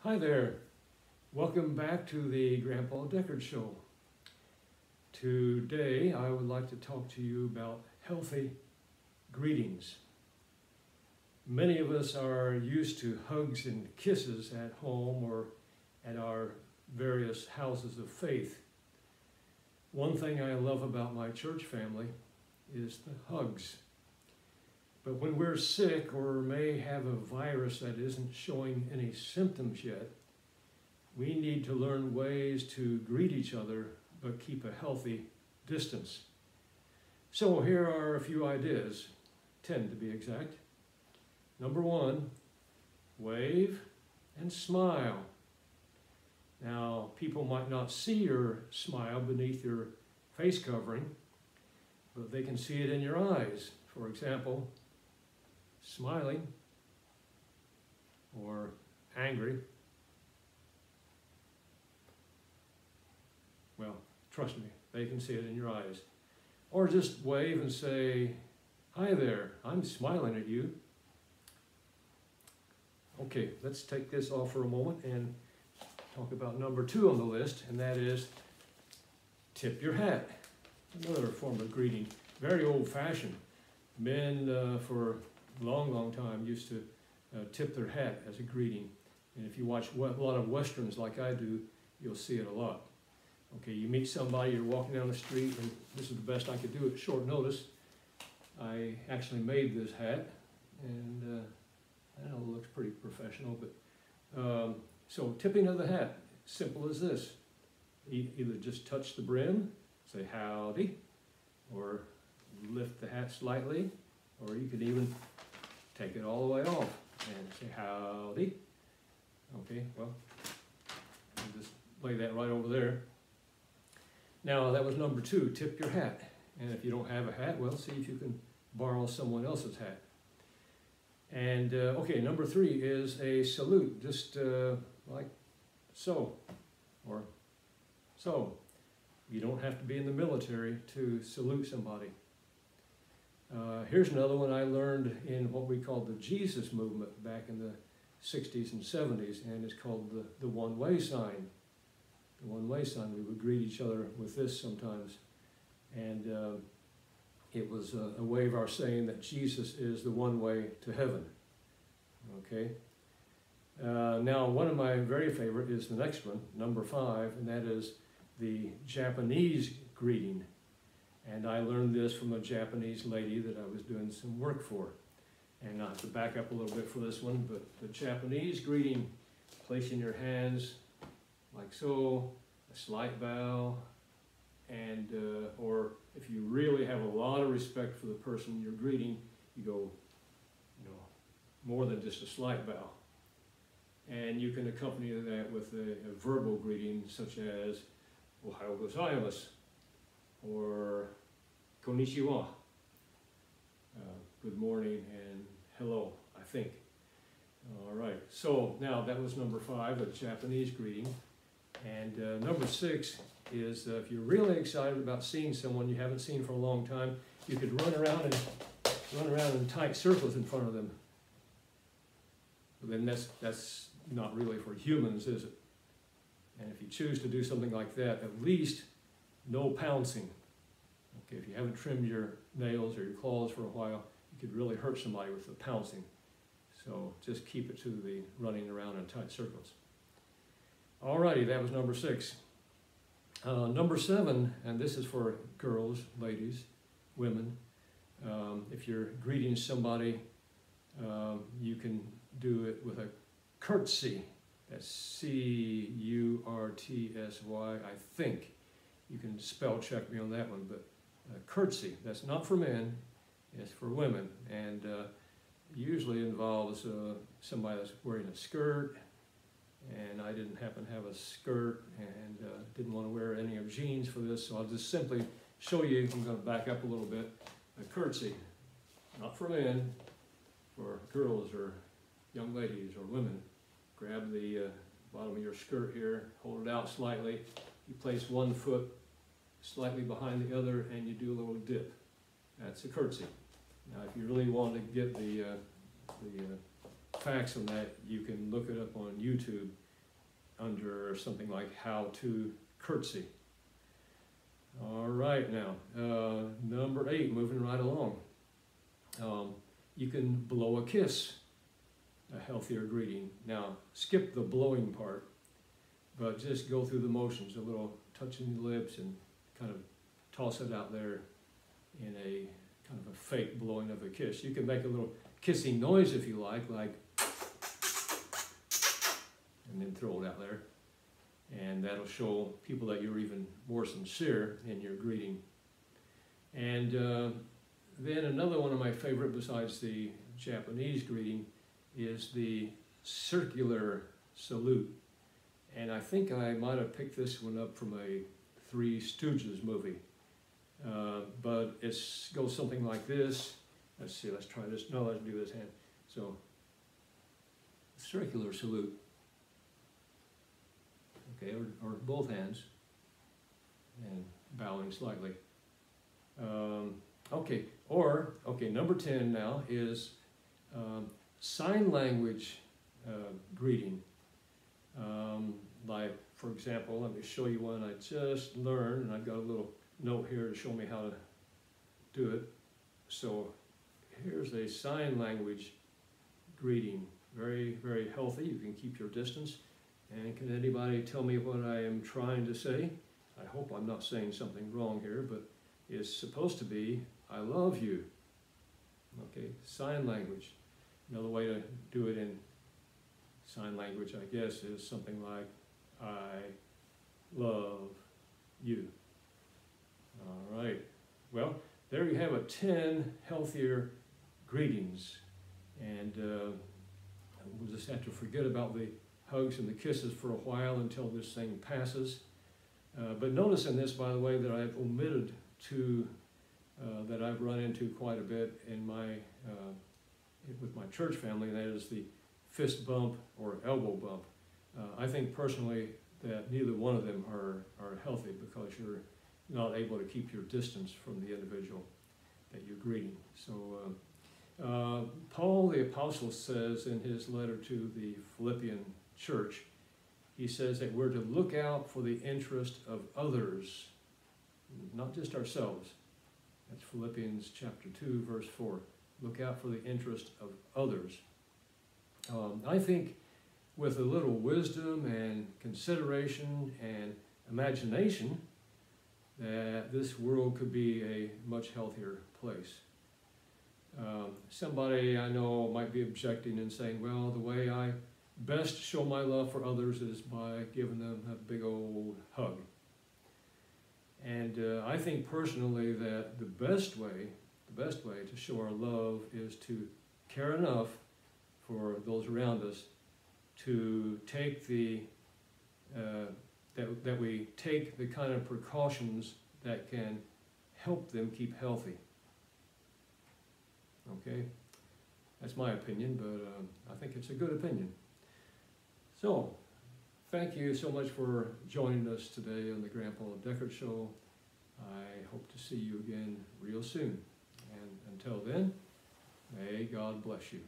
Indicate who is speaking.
Speaker 1: Hi there. Welcome back to the Grandpa Deckard Show. Today I would like to talk to you about healthy greetings. Many of us are used to hugs and kisses at home or at our various houses of faith. One thing I love about my church family is the hugs. But when we're sick or may have a virus that isn't showing any symptoms yet, we need to learn ways to greet each other but keep a healthy distance. So here are a few ideas, 10 to be exact. Number 1, wave and smile. Now, people might not see your smile beneath your face covering, but they can see it in your eyes. For example, smiling or angry. Well, trust me, they can see it in your eyes. Or just wave and say, "Hi there, I'm smiling at you." Okay, let's take this off for a moment and talk about number 2 on the list, and that is tip your hat. Another form of greeting, very old-fashioned. Men for a long time used to tip their hat as a greeting. And if you watch a lot of Westerns like I do, you'll see it a lot. Okay, you meet somebody, you're walking down the street, and this is the best I could do at short notice. I actually made this hat, and I know it looks pretty professional, but so tipping of the hat, simple as this. Either just touch the brim, say howdy, or lift the hat slightly, or you could even take it all the way off and say howdy. Okay, well, I'll just lay that right over there. Now that was number 2, tip your hat. And if you don't have a hat, well, see if you can borrow someone else's hat. And okay, number 3 is a salute, just like so, or so. You don't have to be in the military to salute somebody. Here's another one I learned in what we called the Jesus movement back in the 60s and 70s, and it's called the one-way sign. The one-way sign, we would greet each other with this sometimes. And it was a way of our saying that Jesus is the one way to heaven. Okay? Now, one of my very favorite is the next one, number 5, and that is the Japanese greeting. And I learned this from a Japanese lady that I was doing some work for. And I have to back up a little bit for this one, but the Japanese greeting, placing your hands like so, a slight bow, and or if you really have a lot of respect for the person you're greeting, you go, more than just a slight bow. And you can accompany that with a verbal greeting such as "Ohayou gozaimasu" or "Konnichiwa," good morning and hello, I think. All right, so now that was number 5, a Japanese greeting. And number 6 is if you're really excited about seeing someone you haven't seen for a long time, you could run around in tight circles in front of them. But then that's not really for humans, is it? And if you choose to do something like that, at least no pouncing. Okay, if you haven't trimmed your nails or your claws for a while, you could really hurt somebody with the pouncing. So just keep it to the running around in tight circles. Alrighty, that was number 6. Number 7, and this is for girls, ladies, women. If you're greeting somebody, you can do it with a curtsy. That's C-U-R-T-S-Y, I think. You can spell check me on that one, but curtsy, that's not for men, it's for women. And usually involves somebody that's wearing a skirt, and I didn't happen to have a skirt and didn't want to wear any of jeans for this, so I'll just simply show you. I'm going to back up a little bit. A curtsy, not for men, for girls or young ladies or women. Grab the bottom of your skirt here, hold it out slightly. You place one foot slightly behind the other, and you do a little dip. That's a curtsy. Now, if you really want to get the facts on that, you can look it up on YouTube under something like how to curtsy. All right, now, number 8, moving right along. You can blow a kiss, a healthier greeting. Now, skip the blowing part, but just go through the motions, a little touching the lips and kind of toss it out there in a kind of a fake blowing of a kiss. You can make a little kissing noise if you like, and then throw it out there. And that'll show people that you're even more sincere in your greeting. And then another one of my favorite besides the Japanese greeting is the circular salute. And I think I might have picked this one up from a Three Stooges movie. But it goes something like this. Let's see, let's try this. No, let's do this hand. So, circular salute. Okay, or both hands, and bowing slightly. Okay, number 10 now is sign language greeting. Like, for example, let me show you one I just learned, and I've got a little note here to show me how to do it. So here's a sign language greeting. Very, very healthy. You can keep your distance. And can anybody tell me what I am trying to say? I hope I'm not saying something wrong here, but it's supposed to be, I love you. Okay, sign language. Another way to do it in sign language, I guess, is something like, I love you. All right. Well, there you have it, 10 healthier greetings. And we'll just have to forget about the hugs and the kisses for a while until this thing passes. But notice in this, by the way, that I've omitted two that I've run into quite a bit in my with my church family, and that is the fist bump or elbow bump. I think personally that neither one of them are healthy because you're not able to keep your distance from the individual that you're greeting. So Paul the Apostle says in his letter to the Philippian church, he says that we're to look out for the interest of others, not just ourselves. That's Philippians chapter 2, verse 4. Look out for the interest of others. I think with a little wisdom and consideration and imagination, that this world could be a much healthier place. Somebody I know might be objecting and saying, well, the way I best show my love for others is by giving them a big old hug. And I think personally that the best way to show our love is to care enough for those around us to take that we take the kind of precautions that can help them keep healthy. Okay, that's my opinion, but I think it's a good opinion. So, thank you so much for joining us today on the Grandpa Deckard Show. I hope to see you again real soon. And until then, may God bless you.